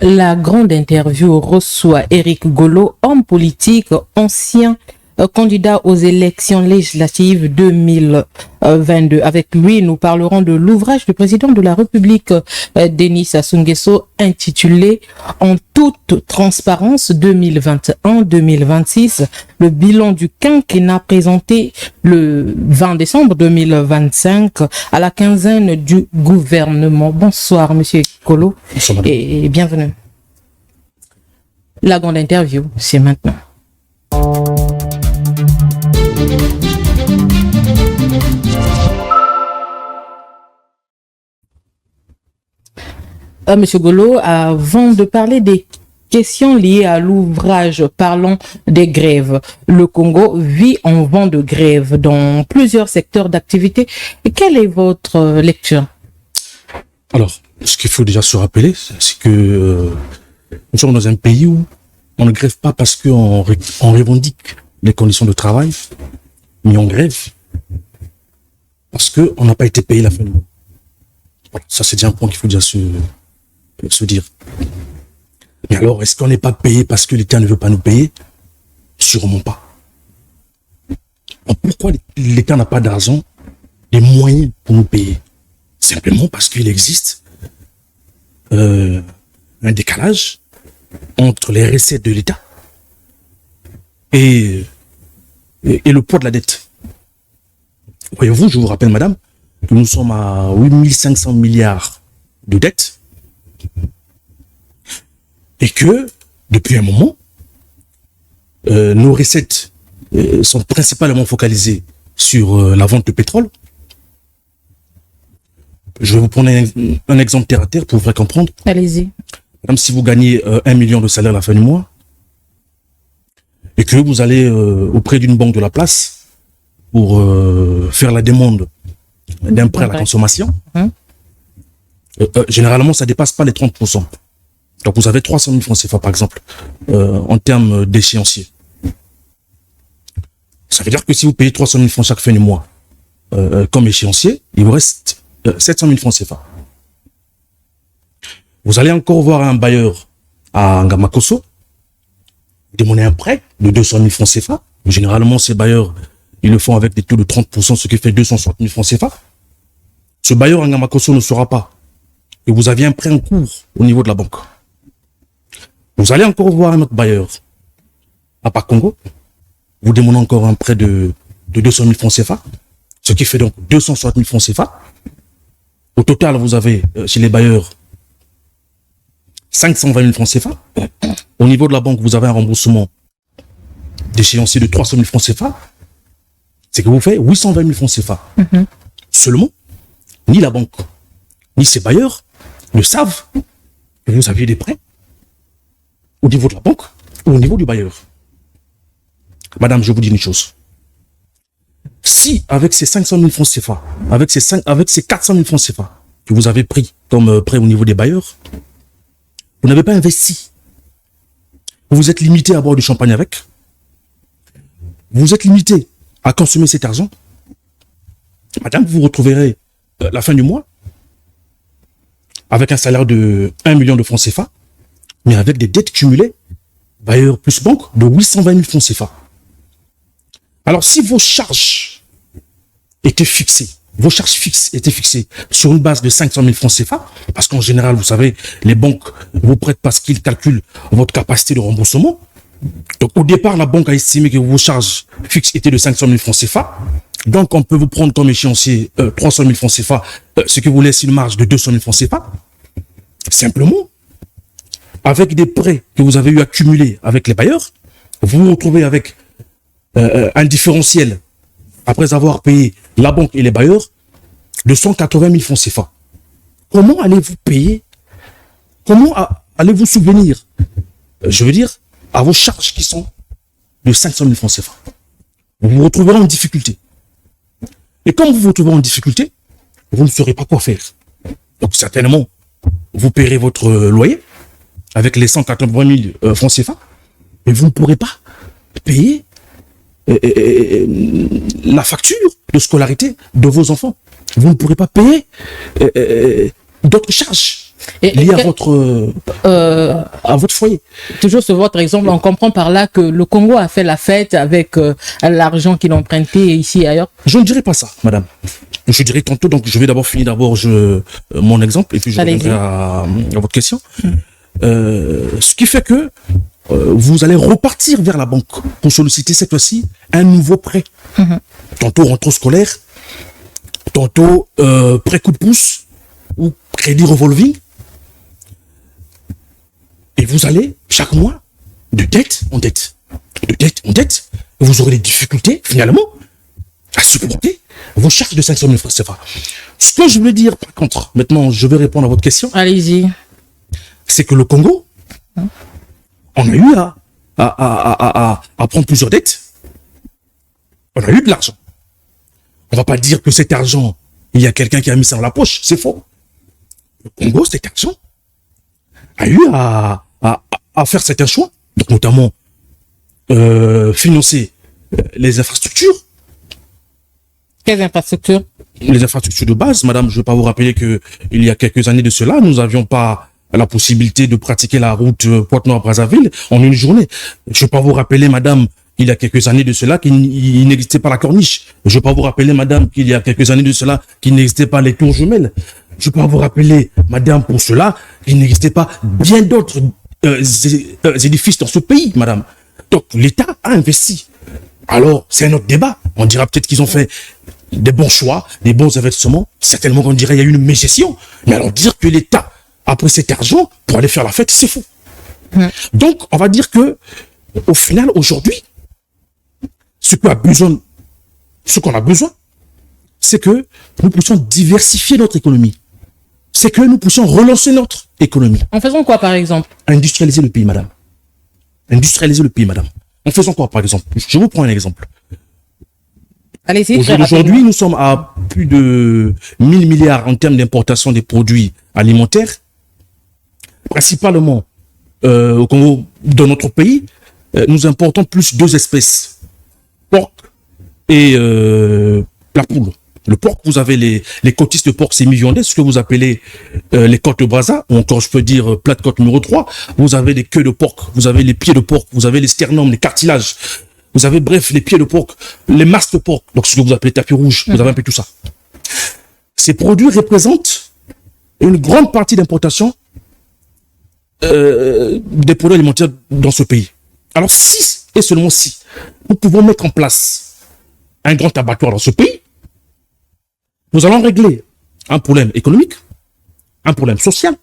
La grande interview reçoit Éric Golo, homme politique, ancien candidat aux élections législatives 2022. Avec lui, nous parlerons de l'ouvrage du président de la République, Denis Sassou Nguesso, intitulé « En toute transparence 2021-2026 », le bilan du quinquennat présenté le 20 décembre 2025 à la quinzaine du gouvernement. Bonsoir, Monsieur Golo, et bienvenue. La grande interview, c'est maintenant. Monsieur Golo, avant de parler des questions liées à l'ouvrage, parlons des grèves. Le Congo vit en vent de grève dans plusieurs secteurs d'activité. Quelle est votre lecture? Alors, ce qu'il faut déjà se rappeler, c'est que nous sommes dans un pays où on ne grève pas parce qu'on revendique les conditions de travail, mais on grève parce qu'on n'a pas été payé la fin du mois. Voilà, ça c'est déjà un point qu'il faut déjà se dire. Mais alors, est-ce qu'on n'est pas payé parce que l'État ne veut pas nous payer? Sûrement pas. Alors, pourquoi l'État n'a pas d'argent, des moyens pour nous payer? Simplement parce qu'il existe un décalage entre les recettes de l'État et le poids de la dette. Voyez-vous, je vous rappelle, madame, que nous sommes à 8500 milliards de dettes et que, depuis un moment, nos recettes sont principalement focalisées sur la vente de pétrole. Je vais vous prendre un exemple terre à terre pour vous faire comprendre. Allez-y. Madame, si vous gagnez 1 million de salaire à la fin du mois et que vous allez auprès d'une banque de la place pour faire la demande d'un prêt à la consommation, généralement, ça ne dépasse pas les 30%. Donc, vous avez 300 000 francs CFA, par exemple, en termes d'échéancier. Ça veut dire que si vous payez 300 000 francs chaque fin du mois comme échéancier, il vous reste 700 000 francs CFA. Vous allez encore voir un bailleur à Ngamakoso demander un prêt de 200 000 francs CFA. Généralement, ces bailleurs, ils le font avec des taux de 30%, ce qui fait 260 000 francs CFA. Ce bailleur à Ngamakoso ne saura pas que vous aviez un prêt en cours au niveau de la banque. Vous allez encore voir un autre bailleur à Pakongo, vous demandez encore un prêt de 200 000 francs CFA, ce qui fait donc 260 000 francs CFA. Au total, vous avez chez les bailleurs 520 000 francs CFA. Au niveau de la banque, vous avez un remboursement d'échéancier de 300 000 francs CFA. C'est que vous faites 820 000 francs CFA. Seulement, ni la banque, ni ces bailleurs ne savent que vous aviez des prêts au niveau de la banque ou au niveau du bailleur. Madame, je vous dis une chose. Si avec ces 500 000 francs CFA, avec ces 400 000 francs CFA que vous avez pris comme prêt au niveau des bailleurs, vous n'avez pas investi, vous vous êtes limité à boire du champagne avec, vous vous êtes limité à consommer cet argent, madame, vous vous retrouverez la fin du mois avec un salaire de 1 million de francs CFA, mais avec des dettes cumulées, bailleurs plus banque, de 820 000 francs CFA. Alors, si vos charges étaient fixées, vos charges fixes étaient fixées sur une base de 500 000 francs CFA, parce qu'en général, vous savez, les banques vous prêtent parce qu'ils calculent votre capacité de remboursement. Donc, au départ, la banque a estimé que vos charges fixes étaient de 500 000 francs CFA. Donc, on peut vous prendre comme échéancier 300 000 francs CFA, ce qui vous laisse une marge de 200 000 francs CFA. Simplement, avec des prêts que vous avez eu accumulés avec les bailleurs, vous vous retrouvez avec un différentiel, après avoir payé la banque et les bailleurs, de 180 000 francs CFA. Comment allez-vous payer? Comment allez-vous subvenir, je veux dire, à vos charges qui sont de 500 000 francs CFA? Vous vous retrouverez en difficulté. Et comme vous vous retrouvez en difficulté, vous ne saurez pas quoi faire. Donc certainement, vous paierez votre loyer avec les 180 000 francs CFA, mais vous ne pourrez pas payer la facture de scolarité de vos enfants. Vous ne pourrez pas payer d'autres charges. liés à votre foyer. Toujours sur votre exemple, on comprend par là que le Congo a fait la fête avec l'argent qu'il a emprunté ici et ailleurs. Je ne dirais pas ça, madame. Je dirais tantôt, donc je vais d'abord finir mon exemple et puis je reviendrai à votre question. Ce qui fait que vous allez repartir vers la banque pour solliciter cette fois-ci un nouveau prêt. Tantôt rentrée scolaire, tantôt prêt coup de pouce ou crédit revolving. Et vous allez chaque mois de dette en dette, de dette en dette. Et vous aurez des difficultés finalement à supporter vos charges de 500 000 francs CFA. Ce que je veux dire par contre, maintenant je vais répondre à votre question. Allez-y. C'est que le Congo, on a eu à prendre plusieurs dettes. On a eu de l'argent. On va pas dire que cet argent, il y a quelqu'un qui a mis ça dans la poche. C'est faux. Le Congo, cet argent, a eu à faire certains choix. Donc, notamment, financer les infrastructures. Quelles infrastructures? Les infrastructures de base. Madame, je ne vais pas vous rappeler que il y a quelques années de cela, nous n'avions pas la possibilité de pratiquer la route Pointe-Noire-Brazzaville en une journée. Je ne vais pas vous rappeler, madame, il y a quelques années de cela qu'il n'existait pas la corniche. Je ne vais pas vous rappeler, madame, qu'il y a quelques années de cela qu'il n'existait pas les tours jumelles. Je ne vais pas vous rappeler, madame, pour cela, qu'il n'existait pas bien d'autres édifices dans ce pays, madame. Donc, l'État a investi. Alors, c'est un autre débat. On dira peut-être qu'ils ont fait des bons choix, des bons investissements. Certainement qu'on dirait qu'il y a eu une mégestion. Mais alors, dire que l'État a pris cet argent pour aller faire la fête, c'est faux. Donc, on va dire que, au final, aujourd'hui, ce qu'on a besoin, c'est que nous puissions diversifier notre économie. C'est que nous puissions relancer notre économie. En faisant quoi, par exemple? Industrialiser le pays, madame. Industrialiser le pays, madame. En faisant quoi, par exemple? Je vous prends un exemple. Allez-y. Aujourd'hui, nous sommes à plus de 1000 milliards en termes d'importation des produits alimentaires, principalement au Congo, dans notre pays. Nous importons plus deux espèces, porc et la poule. Le porc, vous avez les côtisses de porc sémi-viandées, ce que vous appelez les côtes de Brazza, ou encore je peux dire plate côte numéro 3. Vous avez les queues de porc, vous avez les pieds de porc, vous avez les sternums, les cartilages. Vous avez, bref, les pieds de porc, les masses de porc, donc ce que vous appelez tapis rouge, vous avez un peu tout ça. Ces produits représentent une grande partie d'importation des produits alimentaires dans ce pays. Alors si, et seulement si, nous pouvons mettre en place un grand abattoir dans ce pays, nous allons régler un problème économique, un problème social,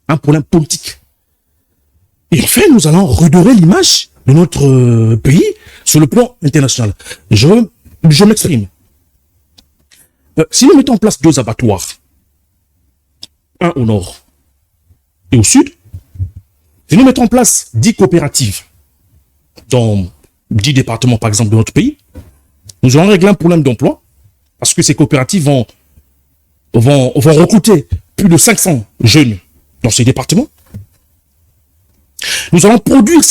un problème politique. Et enfin, nous allons redorer l'image de notre pays sur le plan international. Je m'exprime. Si nous mettons en place deux abattoirs, un au nord et au sud, si nous mettons en place 10 coopératives dans 10 départements, par exemple, de notre pays, nous allons régler un problème d'emploi parce que ces coopératives vont recruter plus de 500 jeunes dans ces départements. Nous allons produire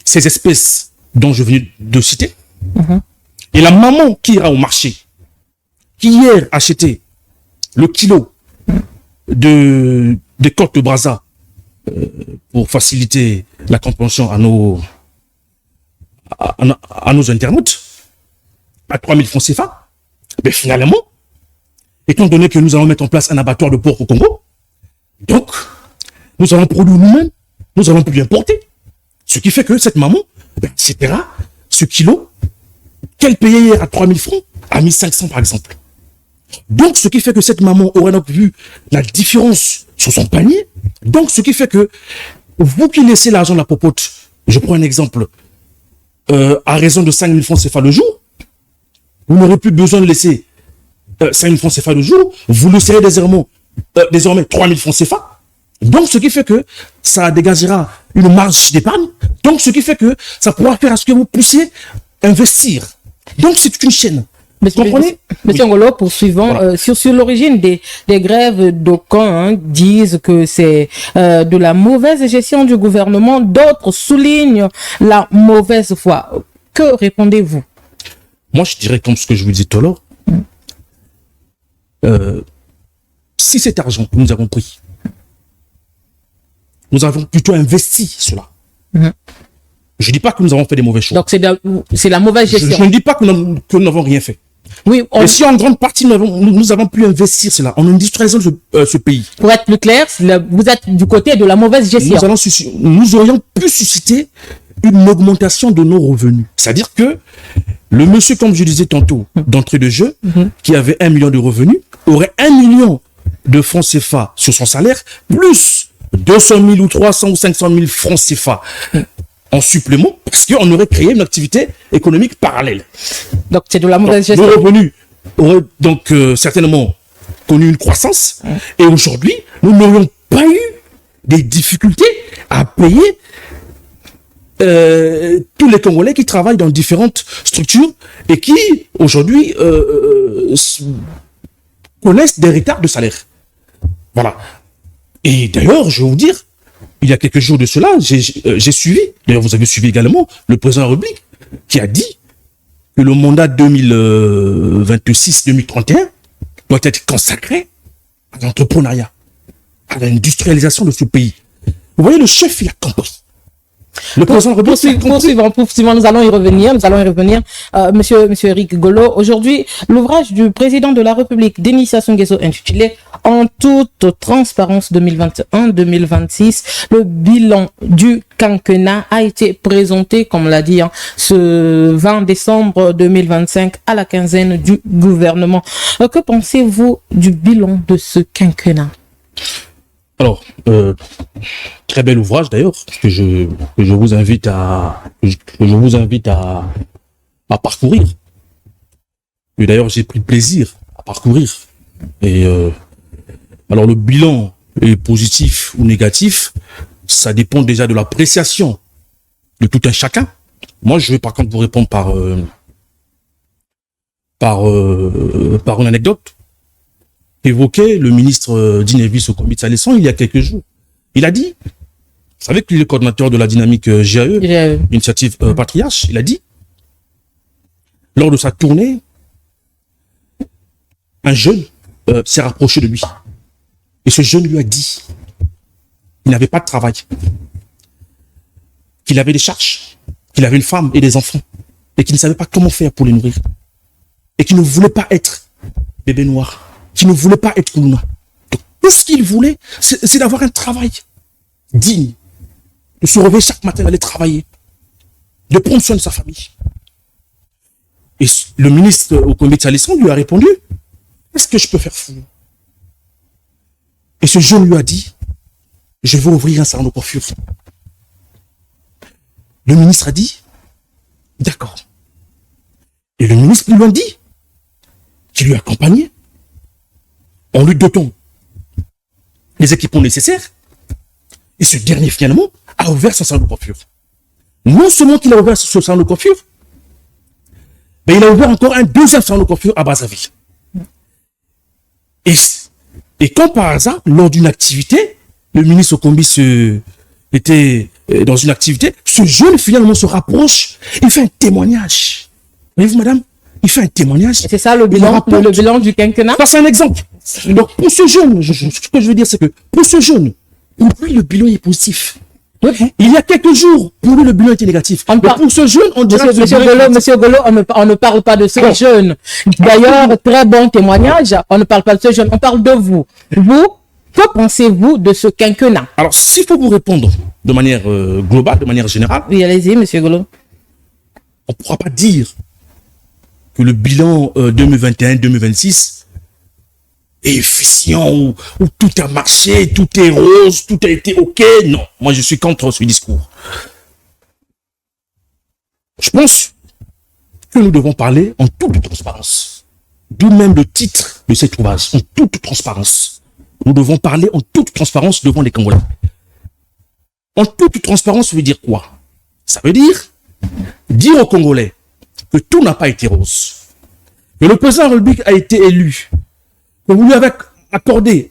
ces espèces dont je viens de citer. Et la maman qui ira au marché, qui hier a acheté le kilo de côtes de Brazza pour faciliter la compréhension à nos internautes, à 3 000 francs CFA, mais finalement, étant donné que nous allons mettre en place un abattoir de porc au Congo, donc, nous allons produire nous-mêmes, nous allons plus importer. Ce qui fait que cette maman, etc., ce kilo, qu'elle payait hier à 3 000 francs, à 1 500 par exemple. Donc, ce qui fait que cette maman aurait donc vu la différence sur son panier. Donc, ce qui fait que vous qui laissez l'argent de la popote, je prends un exemple, à raison de 5 000 francs CFA le jour, vous n'aurez plus besoin de laisser 5 000 francs CFA le jour, vous laisserez désormais 3 000 francs CFA. Donc, ce qui fait que ça dégagera une marge d'épargne. Donc, ce qui fait que ça pourra faire à ce que vous puissiez investir. Donc, c'est toute une chaîne. Vous comprenez? Monsieur Ngolo, poursuivons. Voilà. Sur l'origine des grèves, d'aucuns disent que c'est de la mauvaise gestion du gouvernement. D'autres soulignent la mauvaise foi. Que répondez-vous? Moi, je dirais comme ce que je vous disais tout à l'heure. Si cet argent que nous avons pris nous avons plutôt investi cela. Je ne dis pas que nous avons fait des mauvais choix. Donc, c'est la mauvaise gestion. Je ne dis pas que nous n'avons rien fait. Oui, et si en grande partie, nous avons pu investir cela en industrialisant ce pays. Pour être plus clair, vous êtes du côté de la mauvaise gestion. Nous aurions pu susciter une augmentation de nos revenus. C'est-à-dire que le monsieur, comme je disais tantôt, d'entrée de jeu, qui avait 1 million de revenus, aurait 1 million de francs CFA sur son salaire, plus 200 000 ou 300 ou 500 000 francs CFA en supplément, parce qu'on aurait créé une activité économique parallèle. Donc, c'est de la mauvaise gestion. Nos revenus auraient donc certainement connu une croissance, et aujourd'hui, nous n'aurions pas eu des difficultés à payer tous les Congolais qui travaillent dans différentes structures et qui, aujourd'hui, connaissent des retards de salaire. Voilà. Et d'ailleurs, je vais vous dire, il y a quelques jours de cela, j'ai suivi, d'ailleurs vous avez suivi également, le président de la République qui a dit que le mandat 2026-2031 doit être consacré à l'entrepreneuriat, à l'industrialisation de ce pays. Vous voyez, le chef, il a compris. Le président de la République, poursuivons, nous allons y revenir. Monsieur Eric Golo, aujourd'hui, l'ouvrage du président de la République, Denis Sassou Nguesso, intitulé En toute transparence 2021-2026, le bilan du quinquennat a été présenté, comme l'a dit, ce 20 décembre 2025 à la quinzaine du gouvernement. Que pensez-vous du bilan de ce quinquennat? Alors, très bel ouvrage d'ailleurs, que je vous invite à parcourir. Et d'ailleurs, j'ai pris plaisir à parcourir. Et alors, le bilan est positif ou négatif, ça dépend déjà de l'appréciation de tout un chacun. Moi, je vais par contre vous répondre par une anecdote. Évoqué le ministre d'Inévis au Combit Salesson il y a quelques jours. Il a dit, vous savez qu'il est le coordinateur de la dynamique GAE, initiative Patriarche, il a dit, lors de sa tournée, un jeune s'est rapproché de lui. Et ce jeune lui a dit qu'il n'avait pas de travail, qu'il avait des charges, qu'il avait une femme et des enfants, et qu'il ne savait pas comment faire pour les nourrir, et qu'il ne voulait pas être bébé noir, qui ne voulait pas être Luna. Donc, tout ce qu'il voulait, c'est d'avoir un travail digne, de se réveiller chaque matin, d'aller travailler, de prendre soin de sa famille. Et le ministre au Combit Salesson lui a répondu, qu'est-ce que je peux faire pour vous? Et ce jeune lui a dit, je veux ouvrir un salon de coiffure. Le ministre a dit, d'accord. Et le ministre lui a dit, qui lui accompagnait, en lui dotant les équipements nécessaires, et ce dernier finalement a ouvert son salon de coiffure. Non seulement qu'il a ouvert ce salon de coiffure, mais il a ouvert encore un deuxième salon de coiffure à Brazzaville. Et quand par hasard, lors d'une activité, le ministre Okombi était dans une activité, ce jeune finalement se rapproche, il fait un témoignage. Voyez-vous madame, il fait un témoignage. C'est ça le bilan du quinquennat? Ça c'est un exemple. Donc pour ce jeune, ce que je veux dire c'est que pour ce jeune, pour lui le bilan est positif. Il y a quelques jours, pour lui le bilan était négatif. Pour ce jeune, on dirait Monsieur Golo, on ne parle pas de ce jeune. D'ailleurs, très bon témoignage, on ne parle pas de ce jeune, on parle de vous. Vous, que pensez-vous de ce quinquennat? Alors, s'il faut vous répondre de manière globale, de manière générale. Oui, allez-y, monsieur Golo. On ne pourra pas dire que le bilan 2021-2026 est efficient, où tout a marché, tout est rose, tout a été OK. Non, moi je suis contre ce discours. Je pense que nous devons parler en toute transparence. D'où même le titre de cet ouvrage, en toute transparence. Nous devons parler en toute transparence devant les Congolais. En toute transparence, ça veut dire quoi? Ça veut dire aux Congolais que tout n'a pas été rose. Que le président de la République a été élu. Que vous lui avez accordé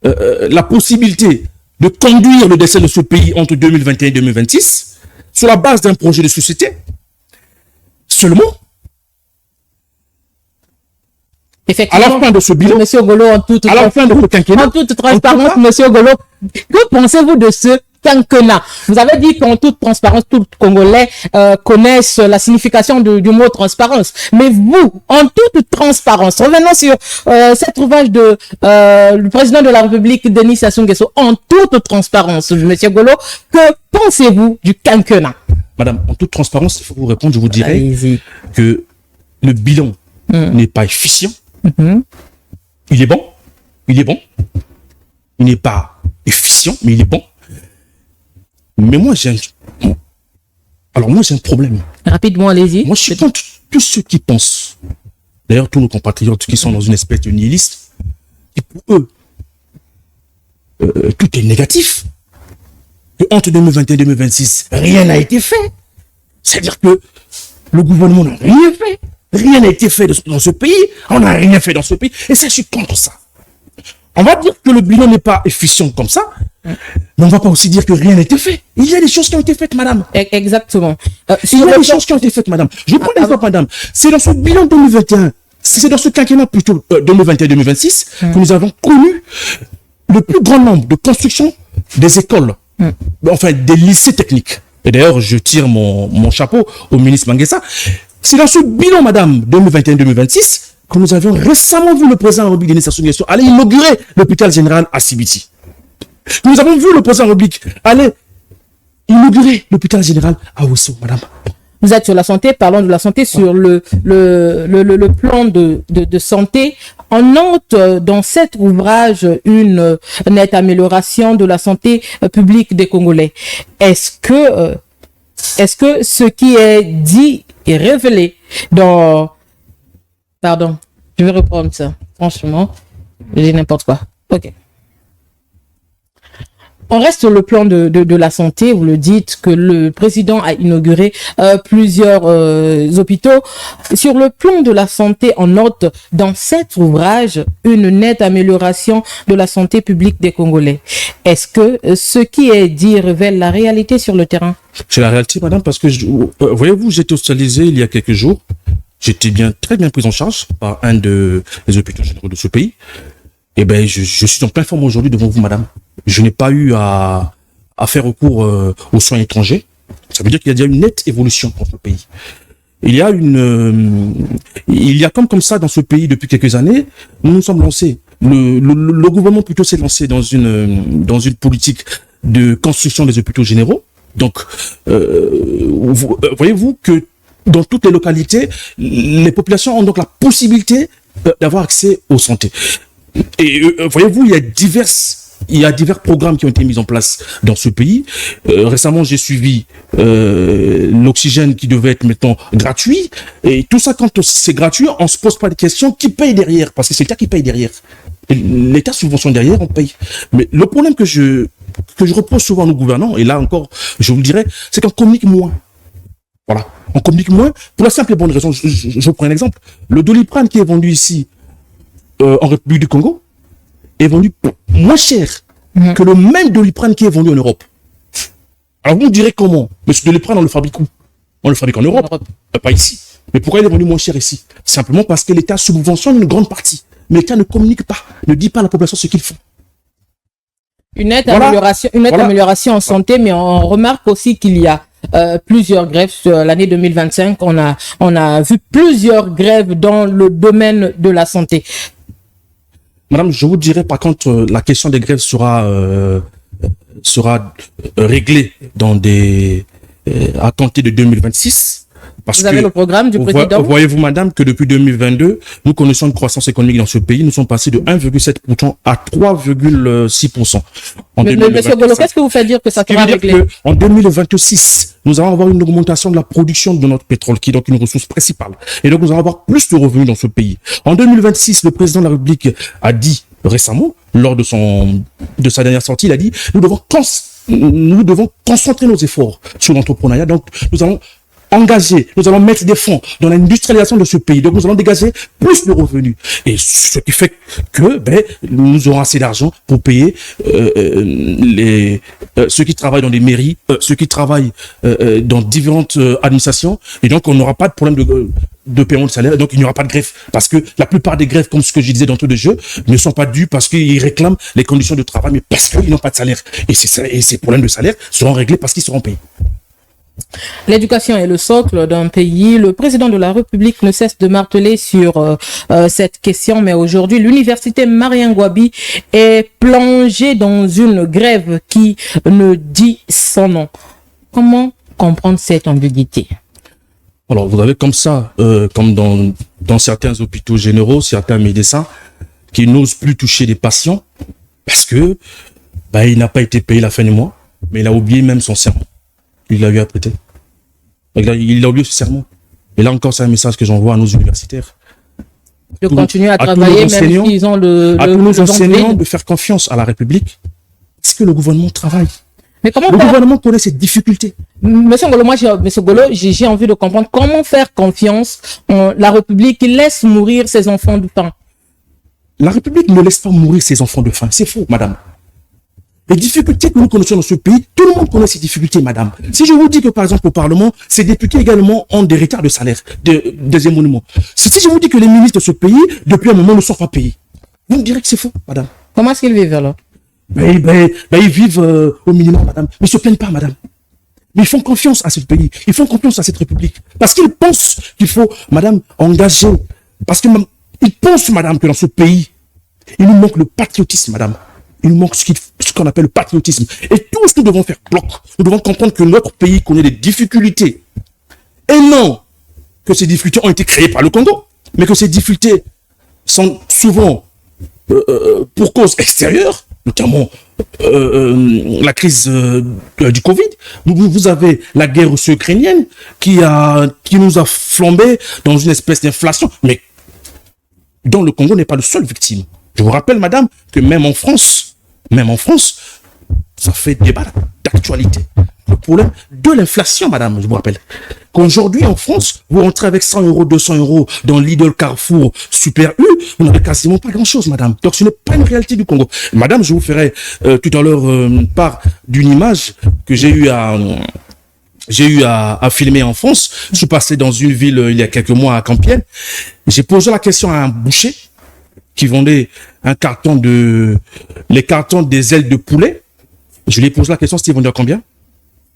la possibilité de conduire le destin de ce pays entre 2021 et 2026 sur la base d'un projet de société. Seulement, Effectivement. À la fin de ce bilan, Monsieur Golo, en toute transparence, Monsieur Golo, que pensez-vous de ce quinquennat? Vous avez dit qu'en toute transparence, tout Congolais connaissent la signification du mot transparence. Mais vous, en toute transparence, revenons sur cet ouvrage de le président de la République, Denis Sassou Nguesso, en toute transparence, Monsieur Golo, que pensez-vous du quinquennat? Madame, en toute transparence, il faut vous répondre, je vous dirais que le bilan n'est pas efficient. Il est bon. Il n'est pas efficient, mais il est bon. Mais moi, j'ai un problème. Rapidement, allez-y. Moi, je suis contre tous ceux qui pensent, d'ailleurs, tous nos compatriotes qui sont dans une espèce de nihilisme, et pour eux, tout est négatif. Et entre 2021 et 2026, rien n'a été fait. C'est-à-dire que le gouvernement n'a rien fait. Rien n'a été fait dans ce pays. On n'a rien fait dans ce pays. Et ça, je suis contre ça. On va dire que le bilan n'est pas efficient comme ça, mais on ne va pas aussi dire que rien n'a été fait. Il y a des choses qui ont été faites, madame. Exactement. Il y a des choses qui ont été faites, madame. Je prends l'exemple, madame. C'est dans ce bilan 2021, c'est dans ce quinquennat plutôt 2021-2026 que nous avons connu le plus grand nombre de constructions des écoles, enfin des lycées techniques. Et d'ailleurs, je tire mon chapeau au ministre Manguessa. C'est dans ce bilan, madame, 2021-2026, que nous avions récemment vu le président de la République, Denis Sassou Nguesso, aller inaugurer l'hôpital général à Sibiti. Nous avons vu le président de la République aller inaugurer l'hôpital général à Ouesso, madame. Vous êtes sur la santé, parlons de la santé, sur le plan de santé. On note dans cet ouvrage une nette amélioration de la santé publique des Congolais. Est-ce que ce qui est dit et révélé dans... Pardon, je vais reprendre ça. Franchement, j'ai n'importe quoi. Ok. On reste sur le plan de la santé. Vous le dites que le président a inauguré plusieurs hôpitaux. Sur le plan de la santé, on note dans cet ouvrage une nette amélioration de la santé publique des Congolais. Est-ce que ce qui est dit révèle la réalité sur le terrain? C'est la réalité, madame, parce que, voyez-vous, j'étais hospitalisé il y a quelques jours. J'étais très bien pris en charge par un des hôpitaux généraux de ce pays. Eh ben, je suis en pleine forme aujourd'hui devant vous, madame. Je n'ai pas eu à faire recours aux soins étrangers. Ça veut dire qu'il y a déjà une nette évolution dans ce pays. Il y a comme ça dans ce pays depuis quelques années. Nous nous sommes lancés. Le gouvernement plutôt s'est lancé dans une politique de construction des hôpitaux généraux. Donc, voyez-vous que dans toutes les localités, les populations ont donc la possibilité d'avoir accès aux santé. Et voyez-vous, il y a divers programmes qui ont été mis en place dans ce pays. Récemment, j'ai suivi l'oxygène qui devait être maintenant gratuit. Et tout ça, quand c'est gratuit, on se pose pas de questions qui paye derrière, parce que c'est l'État qui paye derrière. L'État subventionne derrière, on paye. Mais le problème que je repose souvent à nos gouvernants, et là encore, je vous le dirai, c'est qu'on communique moins. Voilà. On communique moins pour la simple et bonne raison. Je prends un exemple. Le Doliprane qui est vendu ici, en République du Congo, est vendu moins cher que le même Doliprane qui est vendu en Europe. Alors vous me direz comment? Mais ce Doliprane, on le fabrique où? On le fabrique en Europe, pas ici. Mais pourquoi il est vendu moins cher ici? Simplement parce que l'État subventionne une grande partie. Mais l'État ne communique pas, ne dit pas à la population ce qu'ils font. Une nette amélioration en santé, mais on remarque aussi qu'il y a plusieurs grèves sur l'année 2025. On a vu plusieurs grèves dans le domaine de la santé. Madame, je vous dirais par contre, la question des grèves sera réglée à compter de 2026. Parce vous avez le programme du président. Voyez-vous, madame, que depuis 2022, nous connaissons une croissance économique dans ce pays. Nous sommes passés de 1,7% à 3,6%. Mais monsieur Golo, qu'est-ce que vous faites dire que ça sera réglé? En 2026, nous allons avoir une augmentation de la production de notre pétrole, qui est donc une ressource principale. Et donc, nous allons avoir plus de revenus dans ce pays. En 2026, le président de la République a dit récemment, lors de sa dernière sortie, il a dit, nous devons concentrer nos efforts sur l'entrepreneuriat. Donc, nous allons mettre des fonds dans l'industrialisation de ce pays. Donc, nous allons dégager plus de revenus. Et ce qui fait que, nous aurons assez d'argent pour payer ceux qui travaillent dans les mairies, ceux qui travaillent dans différentes administrations. Et donc, on n'aura pas de problème de paiement de salaire, donc il n'y aura pas de grève. Parce que la plupart des grèves, comme ce que je disais d'entrée de jeu, ne sont pas dues parce qu'ils réclament les conditions de travail, mais parce qu'ils n'ont pas de salaire. Et ces problèmes de salaire seront réglés parce qu'ils seront payés. L'éducation est le socle d'un pays. Le président de la République ne cesse de marteler sur cette question, mais aujourd'hui, l'université Marien Ngouabi est plongée dans une grève qui ne dit son nom. Comment comprendre cette ambiguïté? Alors, vous avez comme ça, comme dans certains hôpitaux généraux, certains médecins qui n'osent plus toucher des patients parce que il n'a pas été payé la fin du mois, mais il a oublié même son serment. Il l'a eu à prêter. Il a oublié ce serment. Et là encore, c'est un message que j'envoie à nos universitaires. De continuer à travailler, même s'ils ont à tous nos enseignants de faire confiance à la République. Est-ce que le gouvernement travaille? Mais comment le gouvernement connaît ces difficultés. Monsieur Ngolo, j'ai envie de comprendre comment faire confiance en la République qui laisse mourir ses enfants de faim. La République ne laisse pas mourir ses enfants de faim. C'est faux, madame. Les difficultés que nous connaissons dans ce pays, tout le monde connaît ces difficultés, madame. Si je vous dis que, par exemple, au Parlement, ces députés également ont des retards de salaire, des émoluments. Si je vous dis que les ministres de ce pays, depuis un moment, ne sont pas payés, vous me direz que c'est faux, madame. Comment est-ce qu'ils vivent alors? Ils vivent au minimum, madame. Mais ils ne se plaignent pas, madame. Mais ils font confiance à ce pays. Ils font confiance à cette République. Parce qu'ils pensent qu'il faut, madame, engager. Parce qu'ils pensent, madame, que dans ce pays, il nous manque le patriotisme, madame. Il nous manque ce qu'on appelle le patriotisme. Et tout ce que nous devons faire bloc. Nous devons comprendre que notre pays connaît des difficultés. Et non que ces difficultés ont été créées par le Congo, mais que ces difficultés sont souvent pour cause extérieure, notamment la crise du Covid. Vous avez la guerre russo-ukrainienne qui nous a flambé dans une espèce d'inflation, mais dont le Congo n'est pas le seul victime. Je vous rappelle, madame, que même en France, ça fait débat d'actualité. Le problème de l'inflation, madame, je vous rappelle. Qu'aujourd'hui, en France, vous rentrez avec 100 euros, 200 euros dans Lidl, Carrefour, Super U, vous n'avez quasiment pas grand-chose, madame. Donc, ce n'est pas une réalité du Congo. Madame, je vous ferai tout à l'heure part d'une image que j'ai eu à filmer en France. Je suis passé dans une ville il y a quelques mois à Campienne. J'ai posé la question à un boucher qui vendait les cartons des ailes de poulet. Je lui ai posé la question, c'était vendu à combien?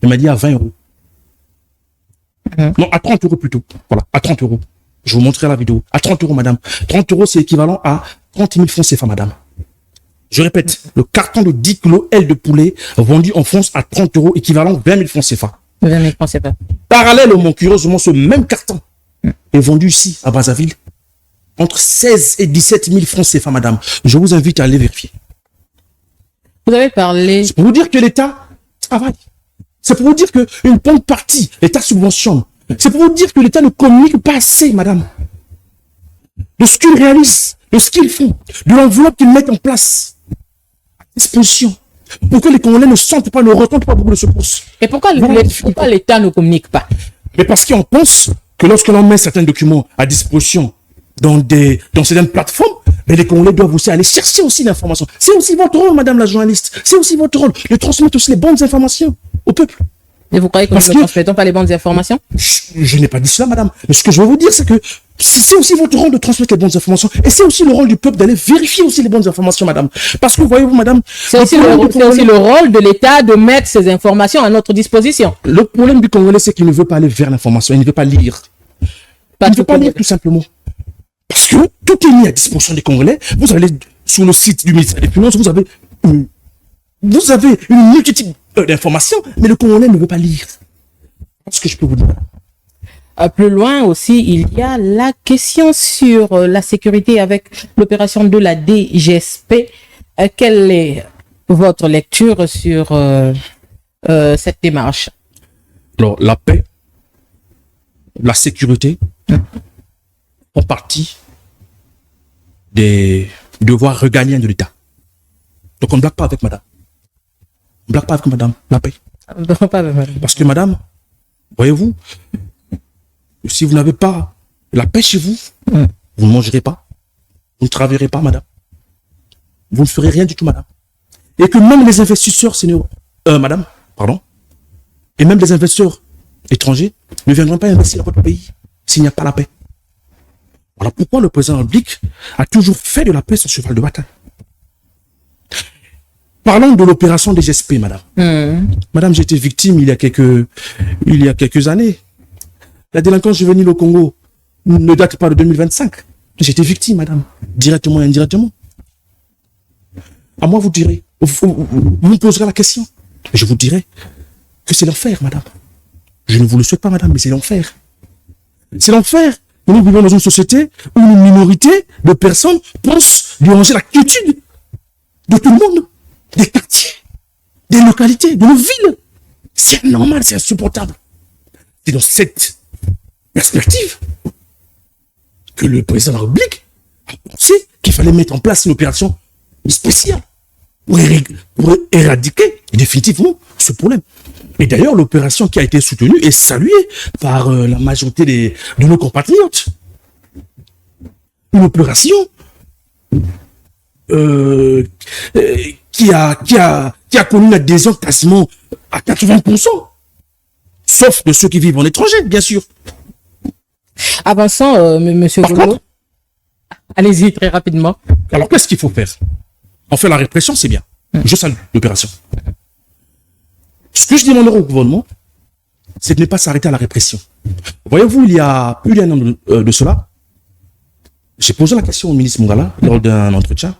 Il m'a dit à 20 euros. Non, à 30 euros plutôt. Voilà, à 30 euros. Je vous montrerai la vidéo. À 30 euros, madame. 30 euros, c'est équivalent à 30 000 francs CFA, madame. Je répète, le carton de 10 kilos ailes de poulet vendu en France à 30 euros, équivalent 20 000 francs CFA. 20 000 francs CFA. Parallèlement, curieusement, ce même carton est vendu ici, à Brazzaville, entre 16 et 17 000 francs CFA, madame. Je vous invite à aller vérifier. Vous avez parlé... C'est pour vous dire que l'État travaille. C'est pour vous dire qu'une bonne partie, l'État subventionne. C'est pour vous dire que l'État ne communique pas assez, madame. De ce qu'ils réalisent, de ce qu'ils font, de l'enveloppe qu'ils mettent en place à disposition. Pour que les Congolais ne sentent pas, ne ressentent pas beaucoup de secousses. Et pourquoi l'État ne communique pas? Mais parce qu'on pense que lorsque l'on met certains documents à disposition dans certaines plateformes, mais les Congolais doivent aussi aller chercher aussi l'information. C'est aussi votre rôle, madame la journaliste. C'est aussi votre rôle de transmettre aussi les bonnes informations au peuple. Et vous croyez que nous ne transmettons pas les bonnes informations? Je n'ai pas dit cela, madame. Mais ce que je veux vous dire, c'est que c'est aussi votre rôle de transmettre les bonnes informations. Et c'est aussi le rôle du peuple d'aller vérifier aussi les bonnes informations, madame. Parce que, voyez-vous, madame... C'est aussi le rôle de l'État de mettre ces informations à notre disposition. Le problème du Congolais, c'est qu'il ne veut pas aller vers l'information. Il ne veut pas lire. Il ne veut pas lire, tout simplement. Parce que tout est mis à disposition des Congolais. Vous allez sur le site du ministère des Finances, vous avez une multitude d'informations, mais le Congolais ne veut pas lire. C'est ce que je peux vous dire. Plus loin aussi, il y a la question sur la sécurité avec l'opération de la DGSP. Quelle est votre lecture sur cette démarche? Alors, la paix, la sécurité font partie des devoirs régaliens de l'État. Donc, on ne blague pas avec madame. On ne blague pas avec madame, la paix. Parce que madame, voyez-vous, si vous n'avez pas la paix chez vous, vous ne mangerez pas, vous ne travaillerez pas, madame. Vous ne ferez rien du tout, madame. Et que même les investisseurs, madame, pardon, et même les investisseurs étrangers ne viendront pas investir dans votre pays s'il n'y a pas la paix. Alors pourquoi le président de la République a toujours fait de la paix son cheval de bataille? Parlons de l'opération des GSP, madame. Madame, j'ai été victime il y a quelques années. La délinquance juvénile au Congo ne date pas de 2025. J'ai été victime, madame, directement et indirectement. À moi, vous direz, vous me poserez la question. Je vous dirai que c'est l'enfer, madame. Je ne vous le souhaite pas, madame, mais c'est l'enfer. C'est l'enfer. Nous vivons dans une société où une minorité de personnes pensent déranger la quiétude de tout le monde, des quartiers, des localités, de nos villes. C'est normal, c'est insupportable. C'est dans cette perspective que le président de la République a pensé qu'il fallait mettre en place une opération spéciale pour éradiquer définitivement ce problème. Et d'ailleurs, l'opération qui a été soutenue et saluée par la majorité de nos compatriotes. Une opération qui a connu une adhésion quasiment à 80%. Sauf de ceux qui vivent en étranger, bien sûr. Avançons, monsieur Golo. Allez-y, très rapidement. Alors, qu'est-ce qu'il faut faire? On fait la répression, c'est bien. Je salue l'opération. Ce que je demanderai au gouvernement, c'est de ne pas s'arrêter à la répression. Voyez-vous, il y a plus d'un an de cela, j'ai posé la question au ministre Mungala lors d'un entretien.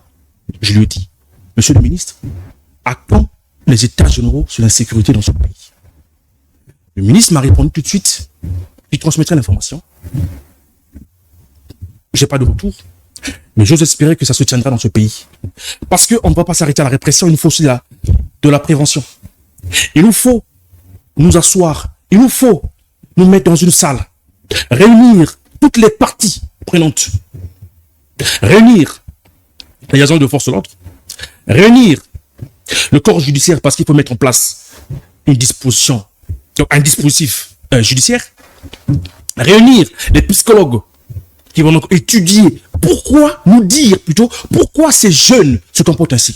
Je lui ai dit, monsieur le ministre, à quand les états généraux sur la sécurité dans ce pays? Le ministre m'a répondu tout de suite, il transmettrait l'information. J'ai pas de retour, mais j'ose espérer que ça se tiendra dans ce pays. Parce qu'on ne va pas s'arrêter à la répression, il nous faut aussi de la prévention. Il nous faut nous asseoir, il nous faut nous mettre dans une salle, réunir toutes les parties prenantes, réunir les agents de force de l'ordre, réunir le corps judiciaire parce qu'il faut mettre en place une disposition, donc un dispositif judiciaire, réunir les psychologues qui vont donc étudier pourquoi ces jeunes se comportent ainsi.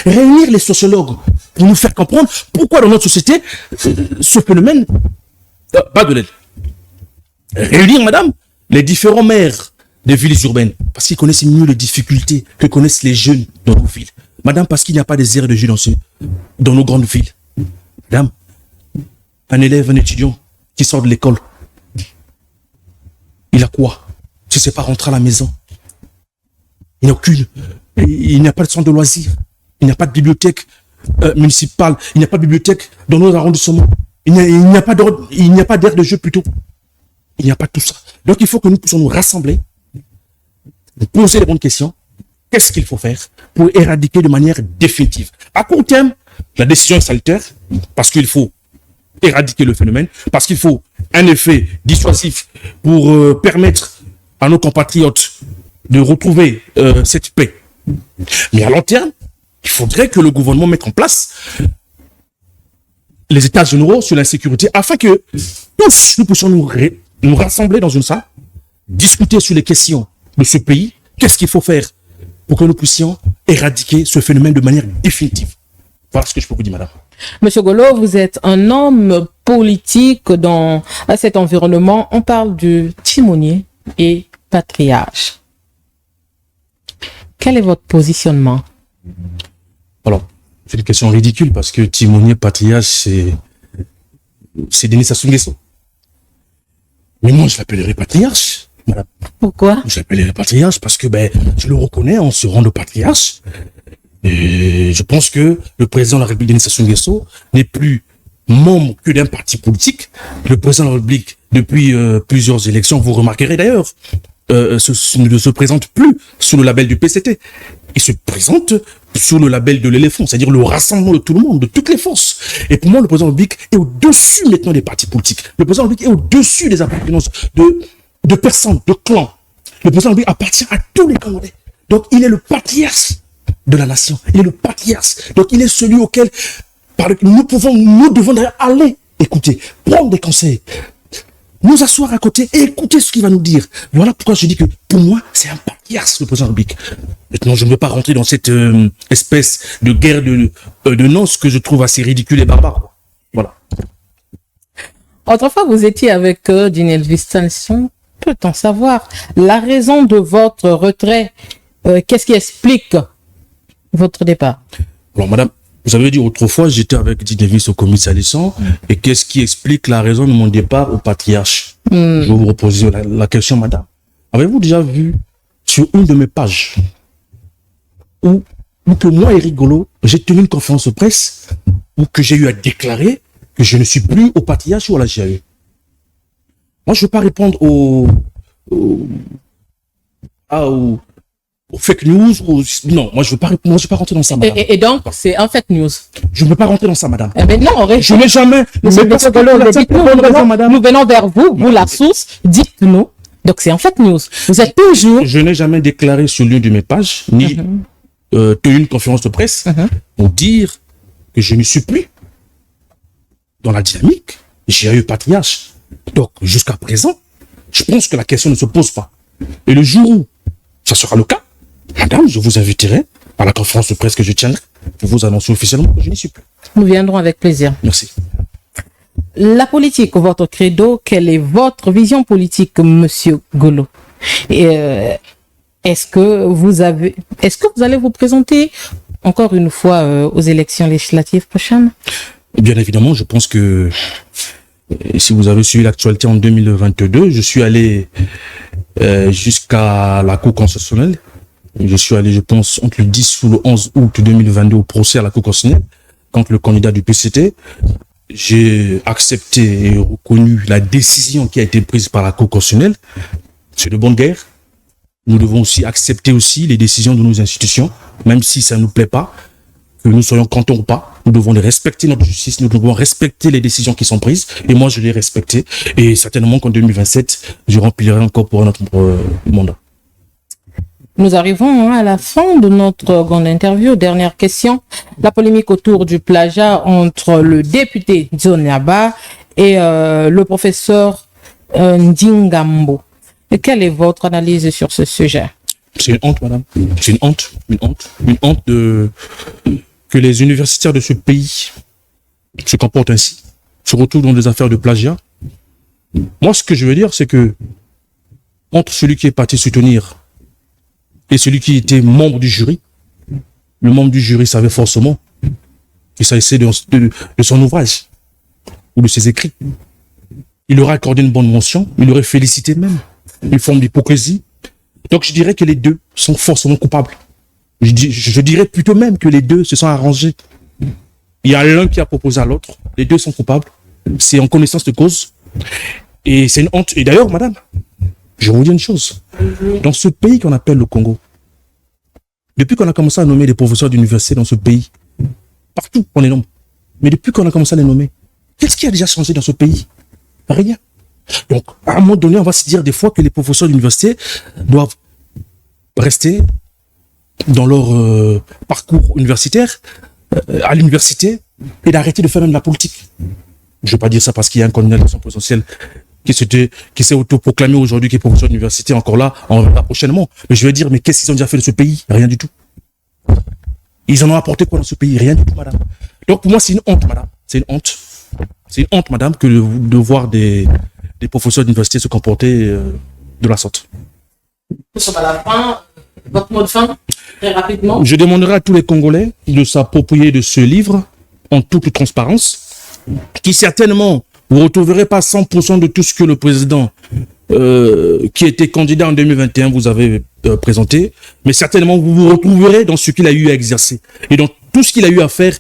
Réunir les sociologues pour nous faire comprendre pourquoi dans notre société ce phénomène bat de l'aile. Réunir, madame, les différents maires des villes urbaines parce qu'ils connaissent mieux les difficultés que connaissent les jeunes dans nos villes. Madame, parce qu'il n'y a pas des aires de jeu dans nos grandes villes. Madame, un élève, un étudiant qui sort de l'école, il a quoi? Si c'est pas rentrer à la maison. Il n'y a pas de centre de loisirs. Il n'y a pas de bibliothèque municipale. Il n'y a pas de bibliothèque dans nos arrondissements. Il n'y a pas d'aire de jeu plutôt. Il n'y a pas tout ça. Donc il faut que nous puissions nous rassembler, nous poser les bonnes questions. Qu'est-ce qu'il faut faire pour éradiquer de manière définitive? À court terme, la décision est salutaire parce qu'il faut éradiquer le phénomène, parce qu'il faut un effet dissuasif pour permettre à nos compatriotes de retrouver cette paix. Mais à long terme, il faudrait que le gouvernement mette en place les états généraux sur l'insécurité afin que tous nous puissions nous rassembler dans une salle, discuter sur les questions de ce pays, qu'est-ce qu'il faut faire pour que nous puissions éradiquer ce phénomène de manière définitive. Voilà ce que je peux vous dire, madame. Monsieur Golo, vous êtes un homme politique dans cet environnement. On parle de timonier et patriarche. Quel est votre positionnement? Alors, c'est une question ridicule parce que timonier, patriarche, c'est Denis Sassou Nguesso. Mais moi, je l'appellerai patriarche. Madame. Pourquoi? Je l'appellerai patriarche parce que je le reconnais en se rend de patriarche. Et je pense que le président de la République, Denis Sassou Nguesso, n'est plus membre que d'un parti politique. Le président de la République, depuis plusieurs élections, vous remarquerez d'ailleurs, ne se présente plus sous le label du PCT. Il se présente sous le label de l'éléphant, c'est-à-dire le rassemblement de tout le monde, de toutes les forces. Et pour moi, le président de la République est au-dessus maintenant des partis politiques. Le président de la République est au-dessus des appartenances de personnes, de clans. Le président de la République appartient à tous les Congolais. Donc, il est le patriarche de la nation. Il est le patriarche. Donc, il est celui auquel nous devons d'ailleurs aller écouter, prendre des conseils, nous asseoir à côté et écouter ce qu'il va nous dire. Voilà pourquoi je dis que pour moi, c'est un patriarche, le président de la République. Maintenant, je ne veux pas rentrer dans cette espèce de guerre de noces que je trouve assez ridicule et barbare. Voilà. Autrefois, vous étiez avec Daniel Vistalson. peut-on savoir la raison de votre retrait? Qu'est-ce qui explique votre départ? Alors, madame, vous avez dit autrefois, j'étais avec Dinevis au commissariat Lisson, et qu'est-ce qui explique la raison de mon départ au patriarche? Je vais vous reposer la question, madame. Avez-vous déjà vu sur une de mes pages où que moi, Éric Golo, j'ai tenu une conférence de presse où que j'ai eu à déclarer que je ne suis plus au patriarche ou à la GAE? Moi, je ne veux pas répondre aux fake news. Non, moi, je ne veux pas répondre. Moi, je ne veux pas rentrer dans ça, madame. Et donc, c'est un fake news. Je ne veux pas rentrer dans ça, madame. Eh ben non, je n'ai jamais... nous venons vers vous, vous la source, dites-nous. Donc, c'est en fake news. Vous êtes toujours... Je n'ai jamais déclaré sur l'une de mes pages, ni tenu une conférence de presse pour dire que je ne suis plus dans la dynamique. J'ai eu patriarche. Donc, jusqu'à présent, je pense que la question ne se pose pas. Et le jour où ça sera le cas, madame, je vous inviterai à la conférence de presse que je tiendrai pour vous annoncer officiellement que je n'y suis plus. Nous viendrons avec plaisir. Merci. La politique, votre credo, quelle est votre vision politique, monsieur Golo? Est-ce que vous allez vous présenter encore une fois aux élections législatives prochaines? Bien évidemment, je pense que si vous avez suivi l'actualité en 2022, je suis allé jusqu'à la Cour constitutionnelle. Je suis allé, je pense, entre le 10 ou le 11 août 2022 au procès à la Cour constitutionnelle contre le candidat du PCT. J'ai accepté et reconnu la décision qui a été prise par la Cour constitutionnelle. C'est de bonne guerre. Nous devons aussi accepter aussi les décisions de nos institutions, même si ça ne nous plaît pas, que nous soyons contents ou pas. Nous devons respecter notre justice, nous devons respecter les décisions qui sont prises. Et moi, je les respecté. Et certainement qu'en 2027, je remplirai encore pour notre mandat. Nous arrivons à la fin de notre grande interview. Dernière question. La polémique autour du plagiat entre le député John Yaba et le professeur Ndingambo. Et quelle est votre analyse sur ce sujet? C'est une honte, madame. C'est une honte. Une honte que les universitaires de ce pays se comportent ainsi, se retrouvent dans des affaires de plagiat. Moi, ce que je veux dire, c'est que entre celui qui est parti soutenir et celui qui était membre du jury, le membre du jury savait forcément qu'il s'agissait de son ouvrage ou de ses écrits. Il aurait accordé une bonne mention, il aurait félicité même. Une forme d'hypocrisie. Donc je dirais que les deux sont forcément coupables. Je dirais plutôt même que les deux se sont arrangés. Il y a l'un qui a proposé à l'autre. Les deux sont coupables. C'est en connaissance de cause. Et c'est une honte. Et d'ailleurs, madame, je vais vous dire une chose. Dans ce pays qu'on appelle le Congo, depuis qu'on a commencé à nommer des professeurs d'université dans ce pays, partout on les nomme, mais depuis qu'on a commencé à les nommer, qu'est-ce qui a déjà changé dans ce pays? Rien. Donc, à un moment donné, on va se dire des fois que les professeurs d'université doivent rester dans leur parcours universitaire, à l'université, et d'arrêter de faire même de la politique. Je ne vais pas dire ça parce qu'il y a un colonel dans son potentiel qui s'est autoproclamé aujourd'hui, qui est professeur d'université, encore là, on verra prochainement. Mais je vais dire, mais qu'est-ce qu'ils ont déjà fait de ce pays? Rien du tout. Ils en ont apporté quoi dans ce pays? Rien du tout, madame. Donc, pour moi, c'est une honte, madame. C'est une honte. C'est une honte, madame, que de voir des professeurs d'université se comporter de la sorte. Nous sommes à la fin. Votre mot de fin, très rapidement. Je demanderai à tous les Congolais de s'approprier de ce livre en toute transparence, qui certainement, vous ne retrouverez pas 100% de tout ce que le président qui était candidat en 2021 vous avez présenté, mais certainement vous vous retrouverez dans ce qu'il a eu à exercer. Et dans tout ce qu'il a eu à faire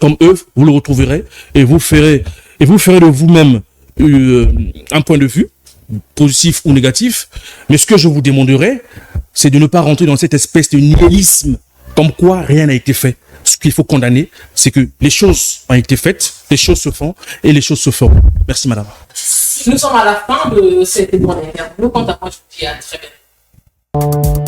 comme œuvre, vous le retrouverez et vous ferez de vous-même un point de vue, positif ou négatif. Mais ce que je vous demanderai, c'est de ne pas rentrer dans cette espèce de nihilisme, comme quoi rien n'a été fait. Ce qu'il faut condamner, c'est que les choses ont été faites, les choses se font et les choses se feront. Merci, madame. Nous sommes à la fin de cette grande interview. Quant à moi, je vous dis à très bientôt.